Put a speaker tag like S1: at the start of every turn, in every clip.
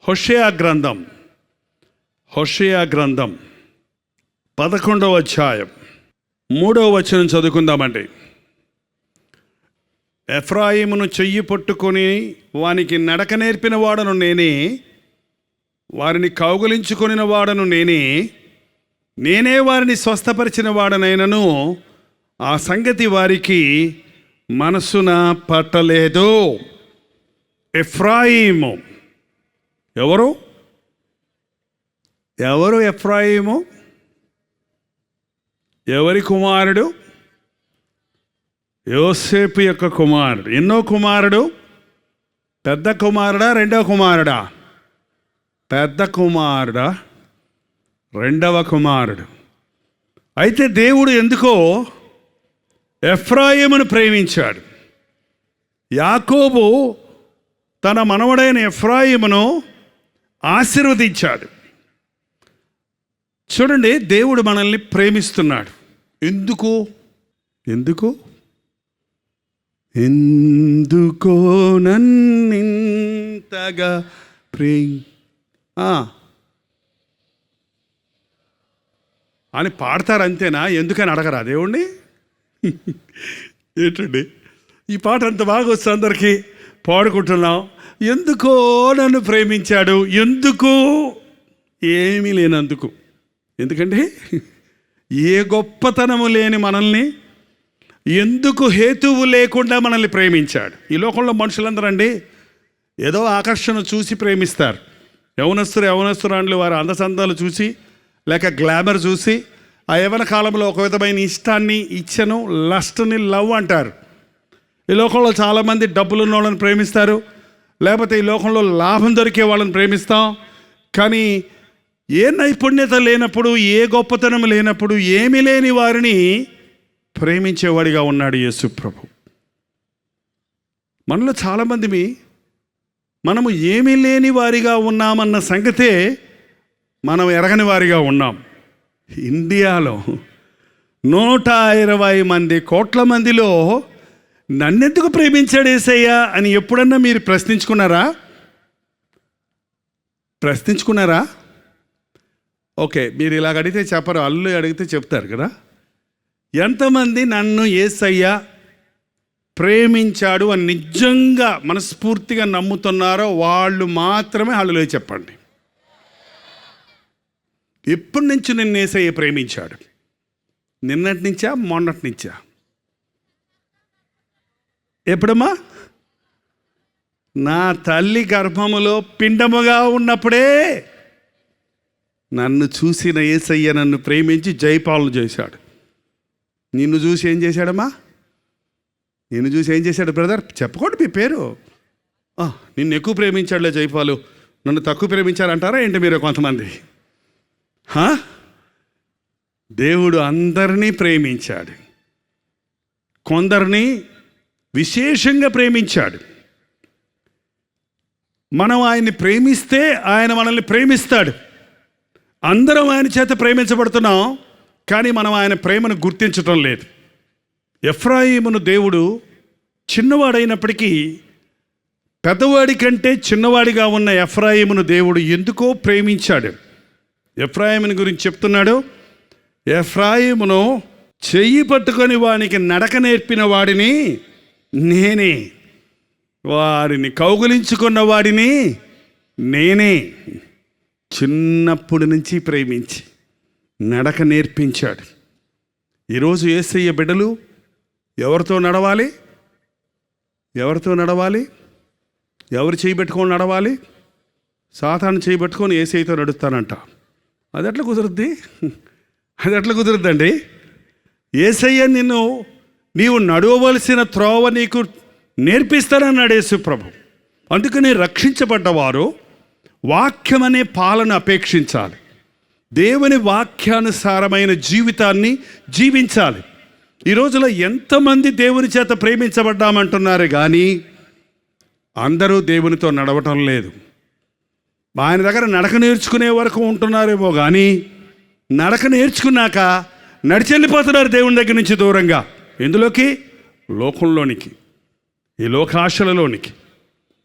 S1: హోషేయ గ్రంథం 11వ అధ్యాయం 3వ వచనం చదువుకుందామండి. ఎఫ్రాయిమును చెయ్యి పట్టుకొని వానికి నడక నేర్పిన వాడను నేనే, వారిని కౌగిలించుకొనిన వాడను నేనే వారిని స్వస్థపరిచిన వాడనైనను ఆ సంగతి వారికి మనసున పట్టలేదు. ఎఫ్రాయిము ఎవరు ఎఫ్రాయిము? ఎవరి కుమారుడు? యోసేపు యొక్క కుమారుడు. ఎన్నో కుమారుడు? పెద్ద కుమారుడా రెండవ కుమారుడా? పెద్ద కుమారుడా రెండవ కుమారుడు. అయితే దేవుడు ఎందుకో ఎఫ్రాయిమును ప్రేమించాడు. యాకోబు తన మనవడైన ఎఫ్రాయిమును ఆశీర్వదించాడు. చూడండి, దేవుడు మనల్ని ప్రేమిస్తున్నాడు. ఎందుకో నన్నింతగా అని పాడతారు, అంతేనా? ఎందుకని అడగరా దేవుణ్ణి? ఏంటండి ఈ పాట అంత బాగా వస్తుంది, అందరికీ పాడుకుంటున్నాం. ఎందుకో నన్ను ప్రేమించాడు. ఎందుకు? ఏమీ లేనందుకు. ఎందుకంటే ఏ గొప్పతనము లేని మనల్ని ఎందుకు హేతువు లేకుండా మనల్ని ప్రేమించాడు. ఈ లోకంలో మనుషులందరూ అండి ఏదో ఆకర్షణ చూసి ప్రేమిస్తారు. యవనస్తురాండ్లు వారి అందచందాలు చూసి, లేక గ్లామర్ చూసి, ఆ యవన కాలంలో ఒక విధమైన ఇష్టాన్ని, ఇచ్చను, లస్ట్ని లవ్ అంటారు. ఈ లోకంలో చాలామంది డబ్బులున్న వాళ్ళని ప్రేమిస్తారు, లేకపోతే ఈ లోకంలో లాభం దొరికే వాళ్ళని ప్రేమిస్తాం. కానీ ఏ నైపుణ్యత లేనప్పుడు, ఏ గొప్పతనం లేనప్పుడు, ఏమీ లేని వారిని ప్రేమించేవాడిగా ఉన్నాడు యేసు ప్రభు. మనలో చాలామంది మనము ఏమీ లేని వారిగా ఉన్నామన్న సంగతే మనం ఎరగని వారిగా ఉన్నాం. ఇండియాలో 120 కోట్ల మందిలో నన్నెందుకు ప్రేమించాడు యేసయ్యా అని ఎప్పుడన్నా మీరు ప్రశ్నించుకున్నారా? ఓకే, మీరు ఇలాగ అడిగితే చెప్పరు, అల్లు అడిగితే చెప్తారు కదా. ఎంతమంది నన్ను యేసయ్య ప్రేమించాడు అని నిజంగా మనస్ఫూర్తిగా నమ్ముతున్నారో వాళ్ళు మాత్రమే హల్లులో చెప్పండి. ఎప్పటి నుంచి నిన్ను యేసయ్య ప్రేమించాడు? నిన్నటి నుంచా, మొన్నటి నుంచా? ఎప్పుడమ్మా? నా తల్లి గర్భములో పిండముగా ఉన్నప్పుడే నన్ను చూసిన యేసయ్య నన్ను ప్రేమించి జయపాలన చేశాడు. నిన్ను చూసి ఏం చేశాడమ్మా? నిన్ను చూసి ఏం చేశాడు బ్రదర్? చెప్పుకోండి మీ పేరు. నిన్ను ఎక్కువ ప్రేమించాడులే జయపాలు, నన్ను తక్కువ ప్రేమించారంటారా ఏంటి మీరు కొంతమంది? దేవుడు అందరినీ ప్రేమించాడు, కొందరిని విశేషంగా ప్రేమించాడు. మనం ఆయన్ని ప్రేమిస్తే ఆయన మనల్ని ప్రేమిస్తాడు. అందరం ఆయన చేత ప్రేమించబడుతున్నాం, కానీ మనం ఆయన ప్రేమను గుర్తించటం లేదు. ఎఫ్రాయిమును దేవుడు చిన్నవాడైనప్పటికీ పెద్దవాడి కంటే చిన్నవాడిగా ఉన్న ఎఫ్రాయిమును దేవుడు ఎందుకో ప్రేమించాడు. ఎఫ్రాయిముని గురించి చెప్తున్నాడు. ఎఫ్రాయిమును చెయ్యి పట్టుకొని వానికి నడక నేర్పిన వాడిని నేనే, వారిని కౌగిలించుకున్న వాడిని నేనే. చిన్నప్పటి నుంచి ప్రేమించి నడక నేర్పించాడు. ఈరోజు యేసయ్య బిడ్డలు ఎవరితో నడవాలి? ఎవరు చేయబెట్టుకొని నడవాలి? సాతాను చేయబెట్టుకొని యేసయ్యతో నడుస్తానంట. అది ఎట్లా కుదురుద్దండి? యేసయ్య నీవు నడవవలసిన త్రోవ నీకు నేర్పిస్తానన్నాడు యేసు ప్రభు. అందుకని రక్షించబడ్డవారు వాక్యం అనే పాలన అపేక్షించాలి. దేవుని వాక్యానుసారమైన జీవితాన్ని జీవించాలి. ఈ రోజులో ఎంతమంది దేవుని చేత ప్రేమించబడ్డామంటున్నారు, కానీ అందరూ దేవునితో నడవటం లేదు. ఆయన దగ్గర నడక నేర్చుకునే వరకు ఉంటున్నారేమో, కానీ నడక నేర్చుకున్నాక నడిచెళ్ళిపోతున్నారు దేవుని దగ్గర నుంచి దూరంగా. ఎందులోకి? లోకంలోనికి, ఈ లోకాశలలోనికి.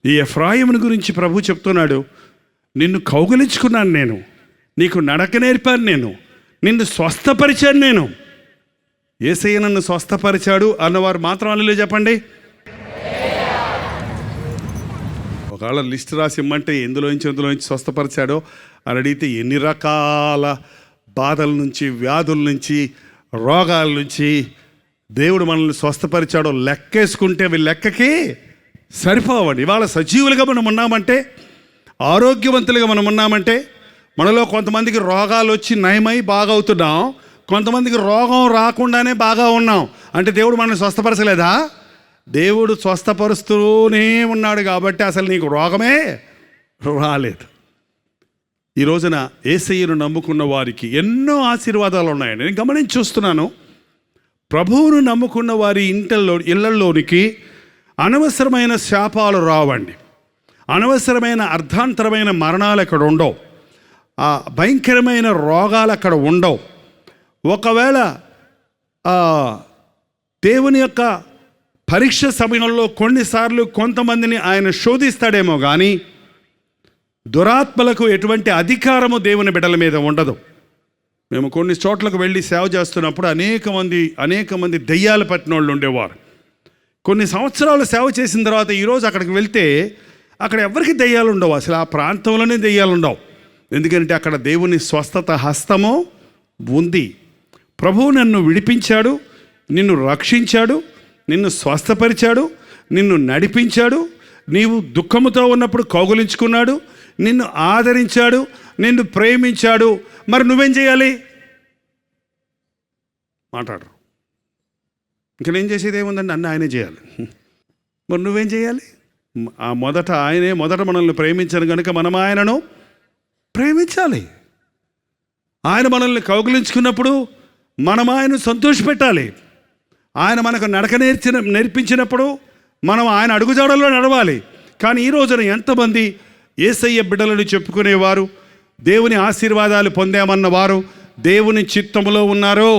S1: ఈ ఎఫ్రాయిముని గురించి ప్రభు చెప్తున్నాడు, నిన్ను కౌగిలించుకున్నాను, నేను నీకు నడక నేర్పాను, నేను నిన్ను స్వస్థపరిచాను. నేను యేసయ్య నన్ను స్వస్థపరిచాడు అన్నవారు మాత్రం అల్లేలుయా చెప్పండి. ఒకవేళ లిస్ట్ రాసి ఇమ్మంటే ఎందులోంచి స్వస్థపరిచాడో అని అడిగితే ఎన్ని రకాల బాధల నుంచి, వ్యాధుల నుంచి, రోగాల నుంచి దేవుడు మనల్ని స్వస్థపరిచాడో లెక్కేసుకుంటే అవి లెక్కకి సరిపోవండి. ఇవాళ సజీవులుగా మనం ఉన్నామంటే, ఆరోగ్యవంతులుగా మనం ఉన్నామంటే, మనలో కొంతమందికి రోగాలు వచ్చి నయమై బాగా అవుతున్నాం, కొంతమందికి రోగం రాకుండానే బాగా ఉన్నాం. అంటే దేవుడు మనల్ని స్వస్థపరచలేదా? దేవుడు స్వస్థపరుస్తూనే ఉన్నాడు కాబట్టి అసలు నీకు రోగమే రాలేదు. ఈ రోజున యేసయ్యను నమ్ముకున్న వారికి ఎన్నో ఆశీర్వాదాలు ఉన్నాయండి. నేను గమనించి చూస్తున్నాను. ప్రభువును నమ్ముకున్న వారి ఇళ్లలోనికి అనవసరమైన శాపాలు రావండి. అనవసరమైన అర్ధాంతరమైన మరణాలు అక్కడ ఉండవు. భయంకరమైన రోగాలు అక్కడ ఉండవు. ఒకవేళ దేవుని యొక్క పరీక్ష సమయంలో కొన్నిసార్లు కొంతమందిని ఆయన శోధిస్తాడేమో కానీ దురాత్మలకు ఎటువంటి అధికారము దేవుని బిడ్డల మీద ఉండదు. మేము కొన్ని చోట్లకు వెళ్ళి సేవ చేస్తున్నప్పుడు అనేక మంది దెయ్యాలు పట్టిన వాళ్ళు ఉండేవారు. కొన్ని సంవత్సరాలు సేవ చేసిన తర్వాత ఈరోజు అక్కడికి వెళ్తే అక్కడ ఎవరికి దెయ్యాలు ఉండవు. అసలు ఆ ప్రాంతంలోనే దెయ్యాలు ఉండవు. ఎందుకంటే అక్కడ దేవుని స్వస్థత హస్తము ఉంది. ప్రభువు నన్ను విడిపించాడు, నిన్ను రక్షించాడు, నిన్ను స్వస్థపరిచాడు, నిన్ను నడిపించాడు. నీవు దుఃఖముతో ఉన్నప్పుడు కౌగులించుకున్నాడు, నిన్ను ఆదరించాడు, నిన్ను ప్రేమించాడు. మరి నువ్వేం చేయాలి? మాట్లాడరు. ఇంకా నేను చేసేది ఏముందండి, అన్నీ ఆయనే చేయాలి. మరి నువ్వేం చేయాలి? ఆయనే మొదట మనల్ని ప్రేమించాను కనుక మనం ఆయనను ప్రేమించాలి. ఆయన మనల్ని కౌగిలించుకున్నప్పుడు మనం ఆయన సంతోషపెట్టాలి. ఆయన మనకు నడక నేర్పించినప్పుడు మనం ఆయన అడుగుజాడల్లో నడవాలి. కానీ ఈ రోజున ఎంతమంది యేసయ్య బిడ్డలను చెప్పుకునేవారు, దేవుని ఆశీర్వాదాలు పొందామన్నవారు దేవుని చిత్తములో ఉన్నారు,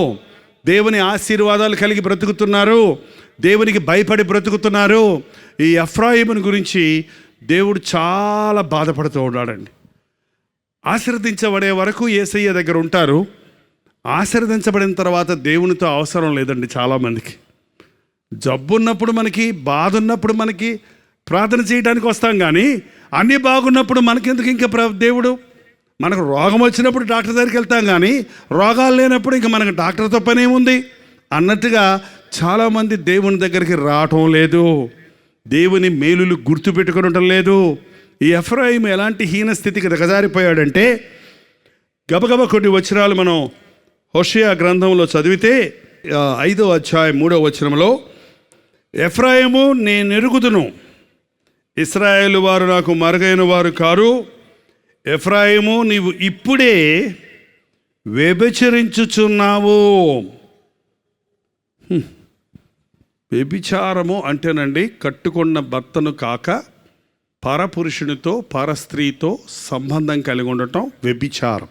S1: దేవుని ఆశీర్వాదాలు కలిగి బ్రతుకుతున్నారు, దేవునికి భయపడి బ్రతుకుతున్నారు. ఈ ఎఫ్రాయిముని గురించి దేవుడు చాలా బాధపడుతూ ఉన్నాడండి. ఆశీర్వదించబడే వరకు యేసయ్య దగ్గర ఉంటారు. ఆశీర్వదించబడిన తర్వాత దేవునితో అవసరం లేదండి. చాలామందికి జబ్బు ఉన్నప్పుడు, మనకి బాధ ఉన్నప్పుడు మనకి ప్రార్థన చేయడానికి వస్తాం, కానీ అన్నీ బాగున్నప్పుడు మనకెందుకు ఇంకా దేవుడు? మనకు రోగం వచ్చినప్పుడు డాక్టర్ దగ్గరికి వెళ్తాం, కానీ రోగాలు లేనప్పుడు ఇంకా మనకు డాక్టర్తో పని ఏముంది అన్నట్టుగా చాలామంది దేవుని దగ్గరికి రావటం లేదు, దేవుని మేలులు గుర్తుపెట్టుకుని ఉండటం లేదు. ఈ ఎఫ్రాయిము ఎలాంటి హీన స్థితికి దిగజారిపోయాడంటే, గబగబ కొన్ని వచనాలు మనం హోషేయ గ్రంథంలో చదివితే 5వ అధ్యాయం 3వ వచనంలో, ఎఫ్రాయిము నేనెరుగుదును, ఇశ్రాయేలు వారు నాకు మరుగైన వారు కారు. ఎఫ్రాయిము నీవు ఇప్పుడే వ్యభిచరించుచున్నావు. వ్యభిచారము అంటేనండి, కట్టుకున్న భర్తను కాక పరపురుషునితో పరస్త్రీతో సంబంధం కలిగి ఉండటం వ్యభిచారం.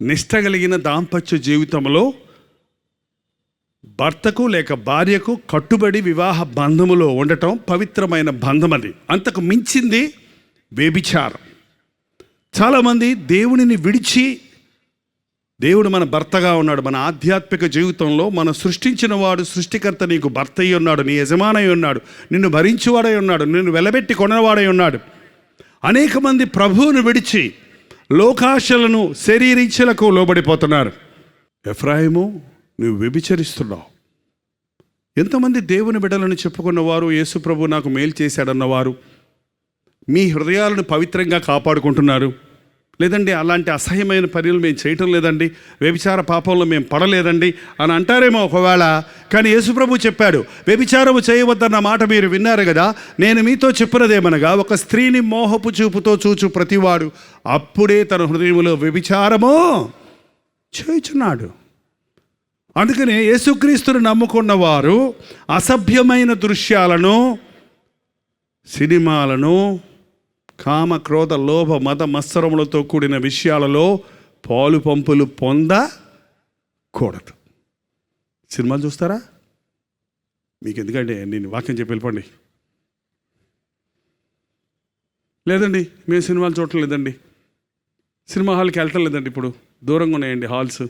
S1: నిష్ట కలిగిన దాంపత్య జీవితంలో భర్తకు లేక భార్యకు కట్టుబడి వివాహ బంధములో ఉండటం పవిత్రమైన బంధం. అది అంతకు మించింది వ్యభిచారం. చాలామంది దేవునిని విడిచి, దేవుడు మన భర్తగా ఉన్నాడు, మన ఆధ్యాత్మిక జీవితంలో మన సృష్టించిన వాడు, సృష్టికర్త నీకు భర్త అయి ఉన్నాడు, నీ యజమానై ఉన్నాడు, నిన్ను భరించువాడై ఉన్నాడు, నిన్ను వెలబెట్టి కొనవాడై ఉన్నాడు. అనేక మంది ప్రభువును విడిచి లోకాశలను, శరీరీచ్ఛలకు లోబడిపోతున్నారు. ఎఫ్రాయిము నువ్వు వ్యభిచరిస్తున్నావు. ఎంతమంది దేవుని బిడ్డలను చెప్పుకున్నవారు, యేసు ప్రభు నాకు మేలు చేశాడన్నవారు మీ హృదయాలను పవిత్రంగా కాపాడుకుంటున్నారు. లేదండి అలాంటి అసహ్యమైన పనులు మేము చేయటం లేదండి, వ్యభిచార పాపంలో మేము పడలేదండి అని అంటారేమో ఒకవేళ. కానీ యేసుప్రభు చెప్పాడు, వ్యభిచారము చేయవద్దన్న మాట మీరు విన్నారు కదా. నేను మీతో చెప్పినదేమనగా, ఒక స్త్రీని మోహపు చూపుతో చూచు ప్రతివాడు అప్పుడే తన హృదయంలో వ్యభిచారము చేయుచున్నాడు. అందుకనే యేసుక్రీస్తును నమ్ముకున్న వారు అసభ్యమైన దృశ్యాలను, సినిమాలను, కామ క్రోధ లోభ మత మత్సరములతో కూడిన విషయాలలో పాలు పంపులు పొందకూడదు. సినిమాలు చూస్తారా? మీకు ఎందుకంటే నేను వాక్యం చెప్పి వెళ్ళిపోండి. లేదండి, మేము సినిమాలు చూడటం లేదండి, సినిమా హాల్కి వెళ్ళటం లేదండి, ఇప్పుడు దూరంగా ఉన్నాయండి హాల్స్.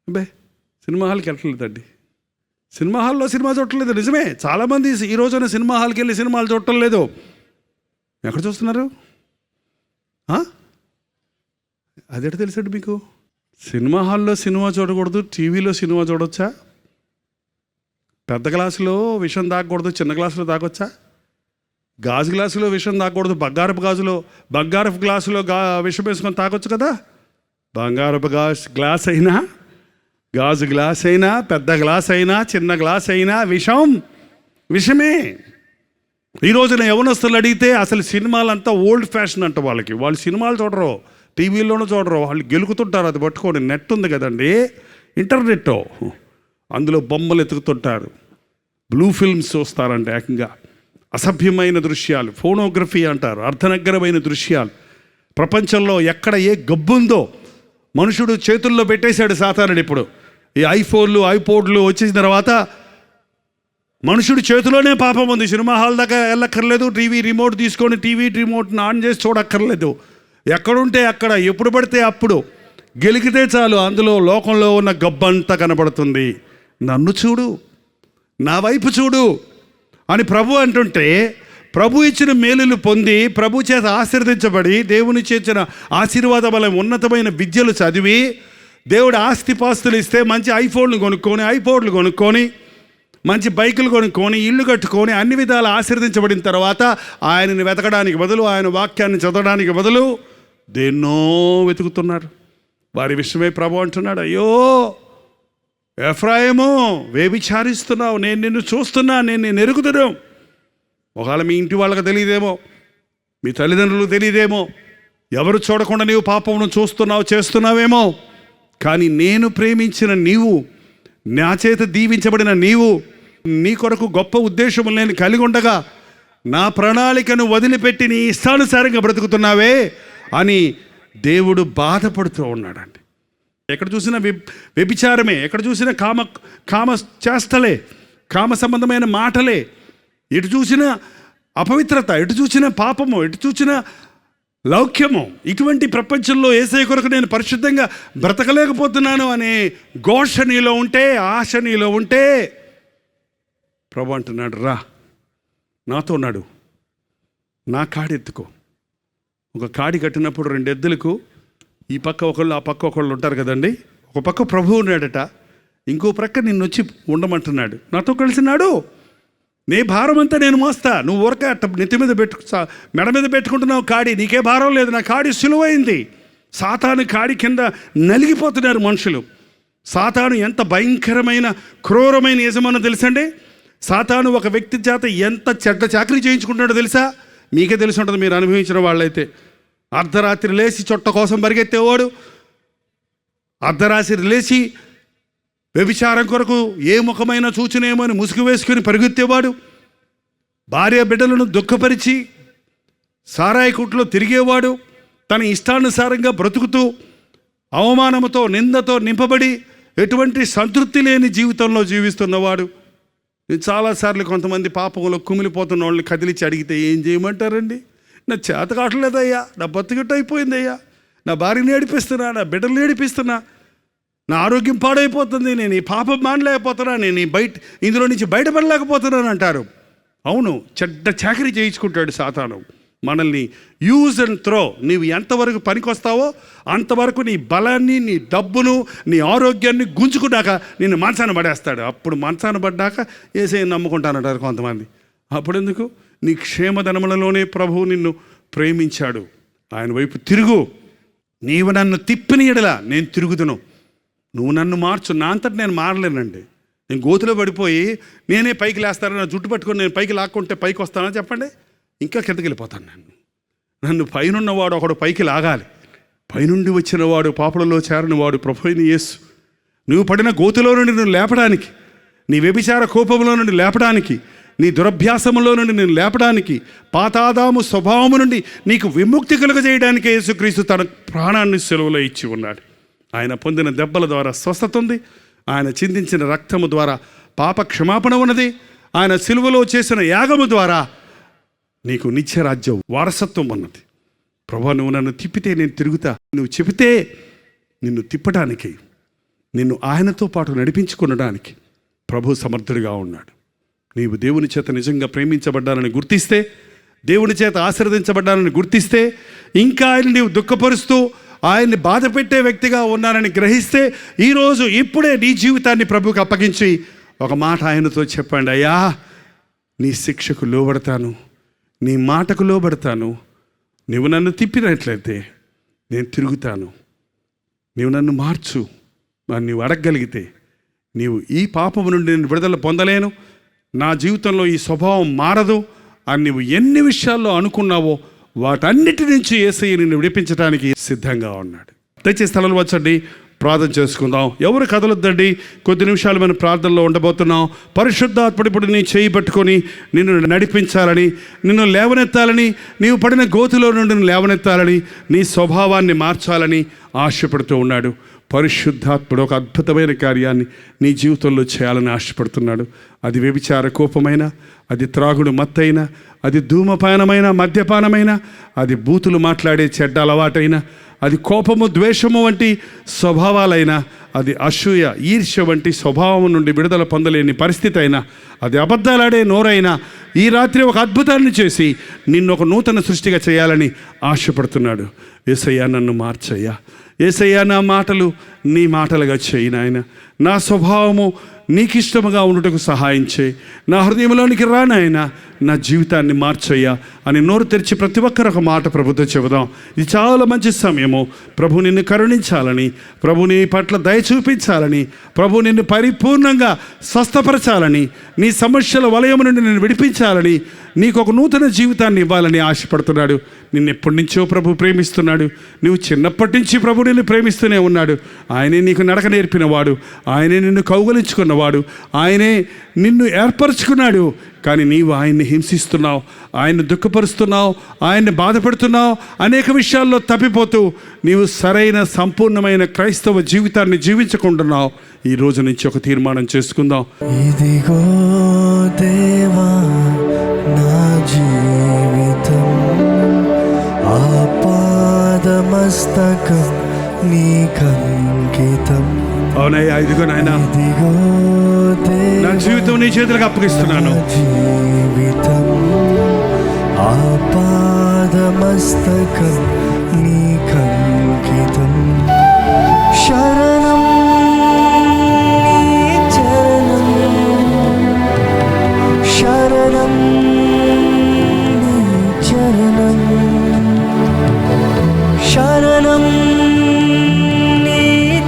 S1: అబ్బే సినిమా హాల్కి వెళ్ళటం లేదండి, సినిమా హాల్లో సినిమా చూడటం లేదు. నిజమే, చాలామంది ఈ రోజున సినిమా హాల్కి వెళ్ళి సినిమాలు చూడటం లేదు. ఎక్కడ చూస్తున్నారు? అదేట తెలుసండి మీకు? సినిమా హాల్లో సినిమా చూడకూడదు, టీవీలో సినిమా చూడొచ్చా? పెద్ద గ్లాసులో విషం తాగకూడదు, చిన్న గ్లాసులో తాగొచ్చా? గాజు గ్లాసులో విషం తాగకూడదు, బంగారపు గ్లాసులో విషం వేసుకొని తాగొచ్చు కదా. బంగారపు గ్లాస్ అయినా, గాజు గ్లాస్ అయినా, పెద్ద గ్లాస్ అయినా, చిన్న గ్లాస్ అయినా విషమే. ఈ రోజున యవనస్తులు అడిగితే అసలు సినిమాలంతా ఓల్డ్ ఫ్యాషన్ అంట. వాళ్ళు సినిమాలు చూడరు, టీవీలోనూ చూడరు, వాళ్ళు గెలుకుతుంటారు. అది పట్టుకొని నెట్ ఉంది కదండి, ఇంటర్నెట్, అందులో బొమ్మలు ఎతుకుతుంటారు, బ్లూ ఫిల్మ్స్ చూస్తారంటే ఏకంగా అసభ్యమైన దృశ్యాలు, ఫోనోగ్రఫీ అంటారు, అర్ధనగ్నమైన దృశ్యాలు. ప్రపంచంలో ఎక్కడ ఏ గబ్బుందో మనుషుడు చేతుల్లో పెట్టేశాడు సాతానుడు. ఇప్పుడు ఈ ఐఫోన్లు, ఐపోడ్లు వచ్చేసిన తర్వాత మనుషుడి చేతిలోనే పాపం ఉంది. సినిమా హాల్ దాకా వెళ్ళక్కర్లేదు, టీవీ రిమోట్ని ఆన్ చేసి చూడక్కర్లేదు. ఎక్కడుంటే అక్కడ, ఎప్పుడు పడితే అప్పుడు గెలికితే చాలు, అందులో లోకంలో ఉన్న గబ్బంతా కనబడుతుంది. నన్ను చూడు, నా వైపు చూడు అని ప్రభు అంటుంటే, ప్రభు ఇచ్చిన మేలులు పొంది, ప్రభు చేత ఆశీర్వదించబడి, దేవుని చేసిన ఆశీర్వాద బలం, ఉన్నతమైన విద్యలు చదివి, దేవుడు ఆస్తిపాస్తులు ఇస్తే మంచి ఐఫోన్లు కొనుక్కొని, ఐపోడ్లు కొనుక్కొని, మంచి బైకులు కొనుక్కొని, ఇల్లు కట్టుకొని, అన్ని విధాలు ఆశీర్వదించబడిన తర్వాత ఆయనని వెతకడానికి బదులు, ఆయన వాక్యాన్ని చదవడానికి బదులు దేన్నో వెతుకుతున్నారు. వారి విషయమై ప్రభు అంటున్నాడు, అయ్యో ఎఫ్రాయిము, వ్యభిచారిస్తున్నావు, నేను నిన్ను చూస్తున్నా, నేను నిన్ను ఎరుగుతున్నాను. ఒకవేళ మీ ఇంటి వాళ్ళకి తెలియదేమో, మీ తల్లిదండ్రులకు తెలియదేమో, ఎవరు చూడకుండా నీవు పాపమును చేస్తున్నావేమో, కానీ నేను ప్రేమించిన నీవు, నా చేత దీవించబడిన నీవు, నీ కొరకు గొప్ప ఉద్దేశములు నేను కలిగి ఉండగా నా ప్రణాళికను వదిలిపెట్టి నీ ఇష్టానుసారంగా బ్రతుకుతున్నావే అని దేవుడు బాధపడుతూ ఉన్నాడండి. ఎక్కడ చూసినా వ్యభిచారమే, ఎక్కడ చూసినా కామ చేష్టలే, కామ సంబంధమైన మాటలే, ఎటు చూసినా అపవిత్రత, ఎటు చూసినా పాపము, ఎటు చూసినా లౌక్యము. ఇటువంటి ప్రపంచంలో యేసయ్య కొరకు నేను పరిశుద్ధంగా బ్రతకలేకపోతున్నాను అనే ఘోష నీలో ఉంటే, ఆశ నీలో ఉంటే, ప్రభు అంటున్నాడు, రా నాతో నడు, నా కాడి ఎత్తుకో. ఒక కాడి కట్టినప్పుడు 2 ఎద్దులకు ఈ పక్క ఒకళ్ళు, ఆ పక్క ఒకళ్ళు ఉంటారు కదండి. ఒక పక్క ప్రభు ఉన్నాడట, ఇంకో ప్రక్క నిన్ను వచ్చి ఉండమంటున్నాడు, నాతో కలిసినాడు. నీ భారం అంతా నేను మోస్తా, నువ్వు ఊరక నెత్తి మీద మెడ మీద పెట్టుకుంటున్నావు కాడి, నీకే భారం లేదు, నా కాడి సులువైంది. సాతాను కాడి కింద నలిగిపోతున్నారు మనుషులు. సాతాను ఎంత భయంకరమైన క్రూరమైన యజమానో తెలుసండి. సాతాను ఒక వ్యక్తి చేత ఎంత చెడ్డ చాకరీ చేయించుకుంటాడో తెలుసా? మీకే తెలిసి ఉంటుంది, మీరు అనుభవించిన వాళ్ళైతే. అర్ధరాత్రి లేచి చొట్ట కోసం పరిగెత్తేవాడు, అర్ధరాత్రి లేచి వ్యభిచారం కొరకు ఏ ముఖమైనా చూచినేమో అని ముసుగు వేసుకుని పరిగెత్తేవాడు, భార్య బిడ్డలను దుఃఖపరిచి సారాయి కుట్లో తిరిగేవాడు, తన ఇష్టానుసారంగా బ్రతుకుతూ అవమానంతో, నిందతో నింపబడి ఎటువంటి సంతృప్తి లేని జీవితంలో జీవిస్తున్నవాడు. చాలాసార్లు కొంతమంది పాపంలో కుమిలిపోతున్న వాళ్ళని కదిలించి అడిగితే ఏం చేయమంటారండి? నా చేత కావట్లేదయ్యా, నా బతుకట్టు అయిపోయిందయ్యా, నా భార్యని ఏడిపిస్తున్నా, నా బిడ్డలు ఏడిపిస్తున్నా, నా ఆరోగ్యం పాడైపోతుంది, నేను ఈ పాపం మానలేకపోతున్నా, నేను ఇందులో నుంచి బయటపడలేకపోతున్నాను అంటారు. అవును, చెడ్డ చాకరీ చేయించుకుంటాడు సాతాను మనల్ని. Use and throw. నీవు ఎంతవరకు పనికొస్తావో అంతవరకు నీ బలాన్ని, నీ డబ్బును, నీ ఆరోగ్యాన్ని గుంజుకున్నాక నిన్ను మంచాన పడేస్తాడు. అప్పుడు మంచాన పడ్డాక యేసయ్యను నమ్ముకుంటానంటారు కొంతమంది. అప్పుడు ఎందుకు? నీ క్షేమధనములలోనే ప్రభువు నిన్ను ప్రేమించాడు. ఆయన వైపు తిరుగు. నీవు నన్ను తిప్పిన ఎడల నేను తిరుగుదును. నువ్వు నన్ను మార్చు. నా అంతటి నేను మారలేనండి. నేను గోతులో పడిపోయి నేనే పైకి లేస్తాను, నా జుట్టు పట్టుకొని నేను పైకి లాక్కుంటే పైకి వస్తానని చెప్పండి, ఇంకా కిందకి వెళ్ళిపోతాను. నన్ను పైనున్నవాడు ఒకడు పైకి లాగాలి. పైనుండి వచ్చిన వాడు, పాపలలో చేరిన వాడు ప్రభు అయిన యేసు. నువ్వు పడిన గోతులో నుండి నువ్వు లేపడానికి, నీ వ్యభిచార కోపంలో నుండి లేపడానికి, నీ దురభ్యాసములో నుండి నేను లేపడానికి, పాతాదాము స్వభావము నుండి నీకు విముక్తి కలుగజేయడానికి యేసుక్రీస్తు తన ప్రాణాన్ని సెలవులో ఇచ్చి ఉన్నాడు. ఆయన పొందిన దెబ్బల ద్వారా స్వస్థత ఉంది. ఆయన చిందించిన రక్తము ద్వారా పాప క్షమాపణ ఉన్నది. ఆయన సిలువలో చేసిన యాగము ద్వారా నీకు నిత్యరాజ్యం వారసత్వం అన్నది. ప్రభువా, నువ్వు నన్ను తిప్పితే నేను తిరుగుతా, నువ్వు చెబితే నిన్ను తిప్పడానికి, నిన్ను ఆయనతో పాటు నడిపించుకునడానికి ప్రభు సమర్థుడిగా ఉన్నాడు. నీవు దేవుని చేత నిజంగా ప్రేమించబడ్డానని గుర్తిస్తే, దేవుని చేత ఆశీర్వదించబడ్డానని గుర్తిస్తే, ఇంకా ఆయన నీవు దుఃఖపరుస్తూ ఆయన్ని బాధ పెట్టే వ్యక్తిగా ఉన్నానని గ్రహిస్తే, ఈరోజు ఇప్పుడే నీ జీవితాన్ని ప్రభువుకి అప్పగించి ఒక మాట ఆయనతో చెప్పండి. అయ్యా, నీ శిక్షకు లోబడతాను, నీ మాటకు లోబడతాను. నువ్వు నన్ను తిప్పినట్లయితే నేను తిరుగుతాను. నీవు నన్ను మార్చు అని నీవు అడగగలిగితే, నీవు ఈ పాపము నుండి నేను విడుదల పొందలేను, నా జీవితంలో ఈ స్వభావం మారదు అని నువ్వు ఎన్ని విషయాల్లో అనుకున్నావో వాటన్నిటి నుంచి యేసయ్య నిన్ను విడిపించడానికి సిద్ధంగా ఉన్నాడు. దయచేసి స్థలంలో వచ్చండి, ప్రార్థన చేసుకుందాం. ఎవరు కదలొద్దండి. కొద్ది నిమిషాలు మనం ప్రార్థనలో ఉండబోతున్నాం. పరిశుద్ధాత్ముడు ఇప్పుడు నీ చేయి పట్టుకొని నిన్ను నడిపించాలని, నిన్ను లేవనెత్తాలని, నీవు పడిన గోతులో నుండి లేవనెత్తాలని, నీ స్వభావాన్ని మార్చాలని ఆశపడుతూ ఉన్నాడు. పరిశుద్ధాత్ముడు ఒక అద్భుతమైన కార్యాన్ని నీ జీవితంలో చేయాలని ఆశపడుతున్నాడు. అది వ్యభిచార కోపమైన, అది త్రాగుడు మత్తైన, అది ధూమపానమైన, మద్యపానమైన, అది బూతులు మాట్లాడే చెడ్డ అలవాటైన, అది కోపము ద్వేషము వంటి స్వభావాలైనా, అది అసూయ ఈర్ష్య వంటి స్వభావం నుండి విడుదల పొందలేని పరిస్థితి అయినా, అది అబద్ధాలాడే నోరైనా, ఈ రాత్రి ఒక అద్భుతాన్ని చేసి నిన్ను ఒక నూతన సృష్టిగా చేయాలని ఆశపడుతున్నాడు. యేసయ్యా, నన్ను మార్చయ్యా. యేసయ్యా, నా మాటలు నీ మాటలుగా చేయి నాయన. నా స్వభావము నీకిష్టముగా ఉండుటకు సహాయం చేయి. నా హృదయంలోనికి రా నాయన, నా జీవితాన్ని మార్చయ్యా అని నోరు తెరిచి ప్రతి ఒక్కరు ఒక మాట ప్రభుతో చెబుదాం. ఇది చాలా మంచి సమయము. ప్రభు నిన్ను కరుణించాలని, ప్రభు నీ పట్ల దయ చూపించాలని, ప్రభు నిన్ను పరిపూర్ణంగా స్వస్థపరచాలని, నీ సమస్యల వలయం నుండి నిన్ను విడిపించాలని, నీకు ఒక నూతన జీవితాన్ని ఇవ్వాలని ఆశపడుతున్నాడు. నిన్ను ఎప్పటి నుంచో ప్రభు ప్రేమిస్తున్నాడు. నువ్వు చిన్నప్పటి నుంచి ప్రభు నిన్ను ప్రేమిస్తూనే ఉన్నాడు. ఆయనే నీకు నడక నేర్పినవాడు, ఆయనే నిన్ను కౌగలించుకున్నవాడు, ఆయనే నిన్ను ఏర్పరచుకున్నాడు. కానీ నీవు ఆయన్ని హింసిస్తున్నావు, ఆయన్ని దుఃఖపరుస్తున్నావు, ఆయన్ని బాధపడుతున్నావు. అనేక విషయాల్లో తప్పిపోతూ నీవు సరైన సంపూర్ణమైన క్రైస్తవ జీవితాన్ని జీవించకుంటున్నావు. ఈ రోజు నుంచి ఒక తీర్మానం చేసుకుందాం.
S2: ఇదిగో దేవా, నా జీవితం ఆపాదమస్తకం నీకంకితం.
S1: అవునయ్యా, ఇదిగో నాయనా,
S2: ఇదిగో
S1: నా జీవితం నీ చేతులకు అప్పగిస్తున్నాను.
S2: జీవితం ఆపాదమస్తకం నీకంకితం. శరణం నీ చరణం, శరణం నీ చరణం, శరణం నీ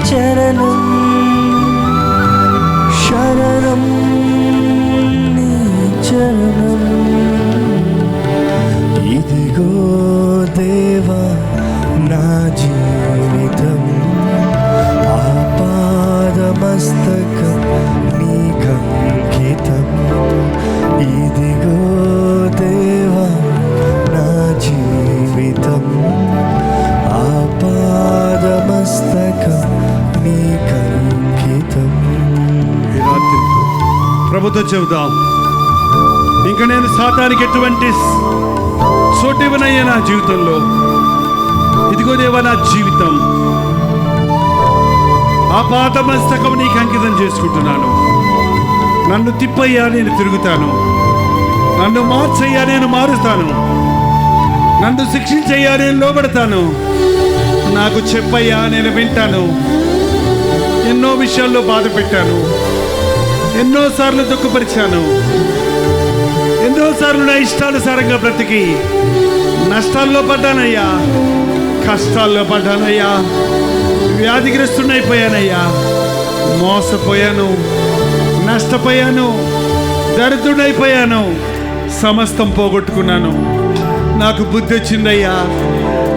S2: చరణం, శరణం నీ చరణం. ఇదిగో దేవా, నా జీవితం ఆపాదమస్తకం నీకంకితం. ఇదిగో దేవా, నా జీవితం ఆపాదమస్తకం నీకంకితం.
S1: ఈ రాత్రి ప్రభుతో చెబుదాం, ఇంకా నేను సాతానికి ఎటువంటి చోటు ఇవ్వనయ్యా నా జీవితంలో. ఇదిగో దేవా, నా జీవితం ఆపాదమస్తకం నీకు అంకితం చేసుకుంటున్నాను. నన్ను తిప్పయ్యా, నేను తిరుగుతాను. నన్ను మార్చయ్యా, నేను మారుతాను. నన్ను శిక్షించయ్యా, నేను లోబడతాను. నాకు చెప్పయ్యా, నేను వింటాను. ఎన్నో విషయాల్లో బాధ పెట్టాను, ఎన్నోసార్లు దుఃఖపరిచాను, ఎన్నోసార్లు నా ఇష్టానుసారంగా బ్రతికి నష్టాల్లో పడ్డానయ్యా, కష్టాల్లో పడ్డానయ్యా, వ్యాధిగ్రస్తున్నైపోయానయ్యా, మోసపోయాను, నష్టపోయాను, దరిద్రుడైపోయాను, సమస్తం పోగొట్టుకున్నాను. నాకు బుద్ధి వచ్చిందయ్యా,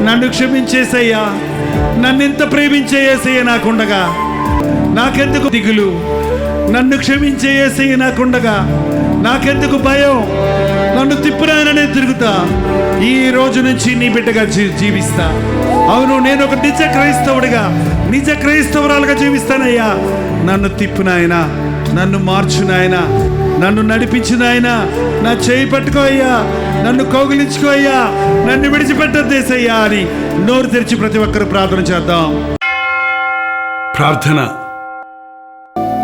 S1: నన్ను క్షమించేసయ్యా. నన్ను ఇంత ప్రేమించే యేసయ్య నాకుండగా నాకెందుకు దిగులు? నన్ను క్షమించే యేసయ్య నాకుండగా నాకెందుకు భయం? నన్ను తిప్పురాననే తిరుగుతా. ఈ రోజు నుంచి నీ బిడ్డగా జీవిస్తా. అవును, నేను ఒక నిజ క్రైస్తవుడిగా, నిజ క్రైస్తవురాలుగా జీవిస్తానయ్యా. నన్ను తిప్పునాయనా, నన్ను మార్చునాయనా, నన్ను నడిపించిన ఆయన నా చేయి పట్టుకో అయ్యా, నన్ను కౌగిలించుకో అయ్యా, నన్ను విడిచిపెట్టద్దేసయ్యా అని నోరు తెరిచి ప్రతి ఒక్కరు ప్రార్థన చేద్దాం. ప్రార్థన.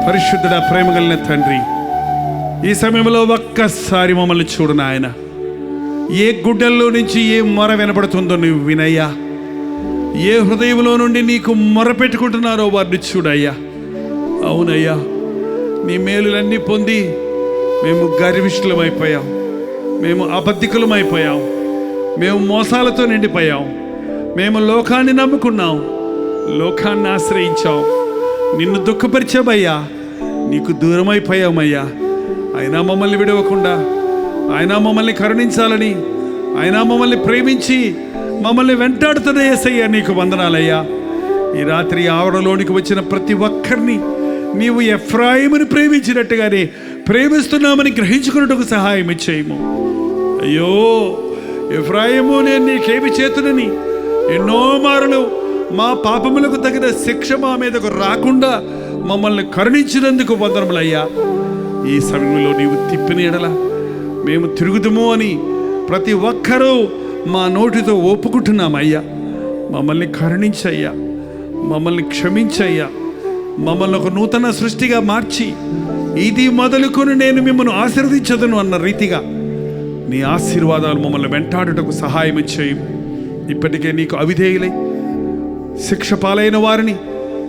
S1: పరిశుద్ధుడా, ప్రేమ కలిగిన తండ్రి, ఈ సమయంలో ఒక్కసారి మమ్మల్ని చూడు నాయన. ఏ గుడ్డల్లో నుంచి ఏ మొర వినపడుతుందో నువ్వు వినయ్యా. ఏ హృదయంలో నుండి నీకు మొర పెట్టుకుంటున్నారో వారిని చూడయ్యా. అవునయ్యా, నీ మేలులన్నీ పొంది మేము గర్విష్ఠులమైపోయాం, మేము అబద్ధికులమైపోయాం, మేము మోసాలతో నిండిపోయాం, మేము లోకాన్ని నమ్ముకున్నాం, లోకాన్ని ఆశ్రయించాం, నిన్ను దుఃఖపరిచామయ్యా, నీకు దూరమైపోయామయ్యా. అయినా మమ్మల్ని విడవకుండా, ఆయన మమ్మల్ని కరుణించాలని, ఆయన మమ్మల్ని ప్రేమించి మమ్మల్ని వెంటాడుతున్న యేసయ్యా నీకు వందనాలయ్యా. ఈ రాత్రి ఆవరణలోనికి వచ్చిన ప్రతి ఒక్కరిని నీవు ఎఫ్రాయిముని ప్రేమించినట్టుగానే ప్రేమిస్తున్నామని గ్రహించుకున్నట్టుకు సహాయం ఇచ్చేయము. అయ్యో ఎఫ్రాయిము, నేను నీకేమి చేతునని ఎన్నో మారులు మా పాపములకు తగిన శిక్ష మా మీదకు రాకుండా మమ్మల్ని కరుణించినందుకు వందనములయ్యా. ఈ సమయంలో నీవు తిప్పిన ఎడల మేము తిరుగుదుము అని ప్రతి ఒక్కరూ మా నోటితో ఒప్పుకుంటున్నామయ్యా. మమ్మల్ని కరుణించయ్యా, మమ్మల్ని క్షమించయ్యా, మమ్మల్ని ఒక నూతన సృష్టిగా మార్చి ఇది మొదలుకొని నేను మిమ్మల్ని ఆశీర్వదించదును అన్న రీతిగా నీ ఆశీర్వాదాలు మమ్మల్ని వెంటాడుటకు సహాయం చేయము. ఇప్పటికే నీకు అవిధేయులై శిక్ష పాలైన వారిని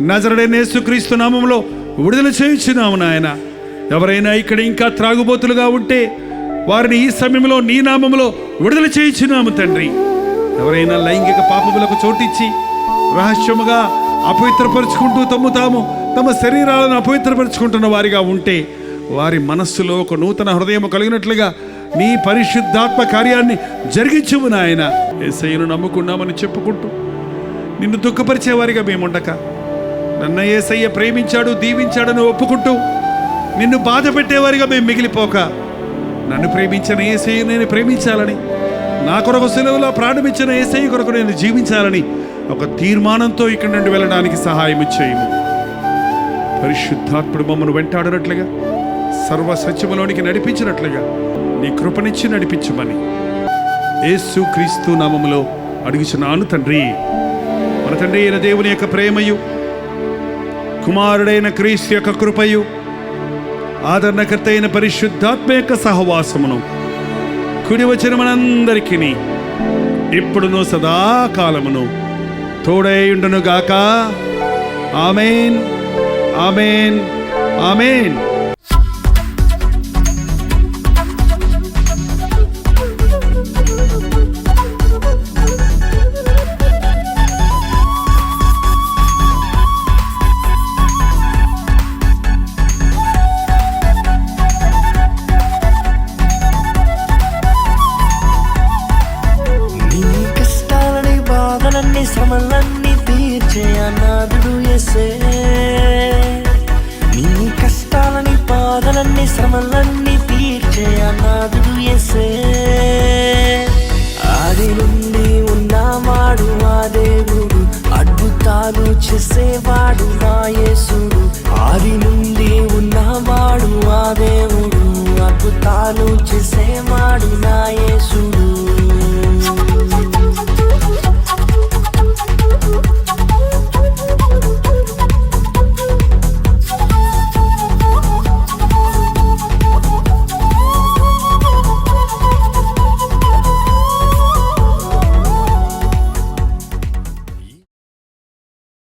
S1: నజరుడైన యేసుక్రీస్తు నామములో విడుదల చేయించున్నాము నాయన. ఎవరైనా ఇక్కడ ఇంకా త్రాగుబోతులుగా ఉంటే వారిని ఈ సమయంలో నీ నామములో విడుదల చేయించున్నాము తండ్రి. ఎవరైనా లైంగిక పాపములకు చోటిచ్చి రహస్యముగా అపవిత్రపరుచుకుంటూ తమ శరీరాలను అపవిత్రపరుచుకుంటున్న వారిగా ఉంటే వారి మనస్సులో ఒక నూతన హృదయం కలిగినట్లుగా నీ పరిశుద్ధాత్మ కార్యాన్ని జరిగించుము నాయన. యేసయ్యను నమ్ముకున్నామని చెప్పుకుంటూ నిన్ను దుఃఖపరిచేవారిగా మేముండక, నన్ను యేసయ్య ప్రేమించాడు, దీవించాడని ఒప్పుకుంటూ నిన్ను బాధ పెట్టేవారిగా మేము మిగిలిపోక, నన్ను ప్రేమించిన యేసయ్య నేను ప్రేమించాలని, నా కొరకు సెలవులో ప్రాణమిచ్చిన యేసయ్య కొరకు నేను జీవించాలని ఒక తీర్మానంతో ఇక్కడి నుండి వెళ్ళడానికి సహాయం చేయము. పరిశుద్ధాత్ముడు మమ్మను వెంటాడినట్లుగా, సర్వ సత్యములోనికి నడిపించినట్లుగా నీ కృపనిచ్చి నడిపించమని యేసు క్రీస్తు నామములో అడుగుచున్నాను తండ్రి. మన తండ్రి అయిన దేవుని యొక్క ప్రేమయు, కుమారుడైన క్రీస్తు యొక్క కృపయు, ఆదరణకర్త అయిన పరిశుద్ధాత్మ యొక్క సహవాసమును కుడి వచ్చిన మనందరికీ ఇప్పుడును సదాకాలమును తోడై ఉండును గాక. ఆమేన్, ఆమేన్, ఆమేన్.
S2: శ్రమలన్నీ తీర్చే అనాథుడు యేసే. నీ కష్టాలని బాధలన్నీ శ్రమలన్నీ తీర్చే అనాథుడు యేసే. ఆది నుండి ఉన్నవాడు ఆ దేవుడు, అద్భుతాలు చేసేవాడు నా యేసుడు. ఆది నుండి ఉన్నవాడు ఆ దేవుడు, అద్భుతాలు చేసేవాడు నా యేసుడు.